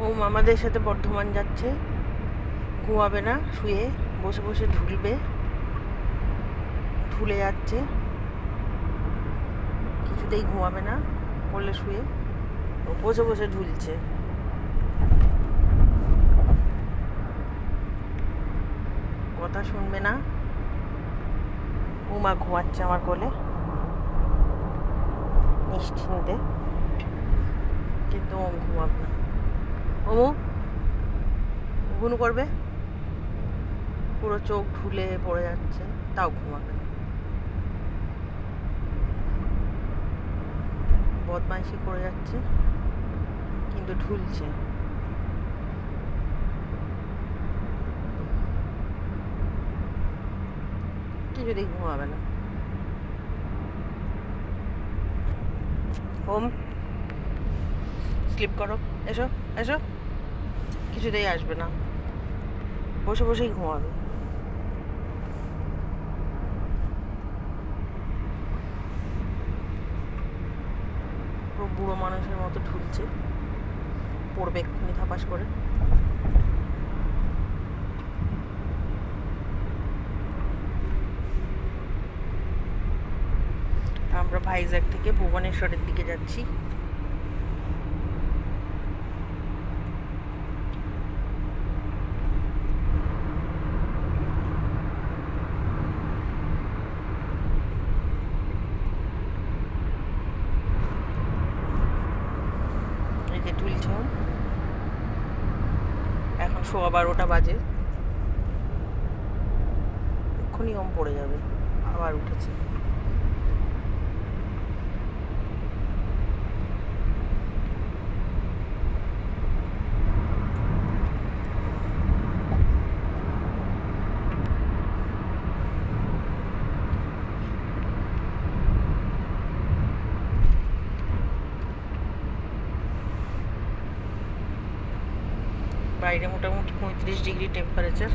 ওম আমাদের সাথে বর্ধমান যাচ্ছে, ঘুমাবে না, শুয়ে বসে বসে ঢুলবে, ঢুলে যাচ্ছে, কিছুতেই ঘুমাবে না, বললে শুয়ে বসে বসে ঢুলছে। কথা শুনবে না, উমা ঘুমাচ্ছে আমার কোলে নিশ্চিন্তে, কিন্তু ওম ঘুমাবে না। ওমু ঘুনু করবে, পুরো চোখ ঢুলে পড়ে যাচ্ছে, তাও ঘুমাবে না। বদমাইশি করে যাচ্ছে, কিন্তু ঢুলছে। কিছুতেই ঘুমাবে না। ওম স্লিপ করো, এসো এসো, কিছুতেই আসবে না, বসে বসেই ঘুমাবে। পুরো বুড়ো মানুষের মতো ঢুলছে, পড়বে এক্ষুনি থাপাস করে। আমরা ভাইজ্যাগ থেকে ভুবনেশ্বরের দিকে যাচ্ছি। এই যে ঢুলছে, এখন 12:15 বাজে, এক্ষুনি ওম পড়ে যাবে। আবার উঠেছে। বাইরে মোটামুটি 35 ডিগ্রি টেম্পারেচার।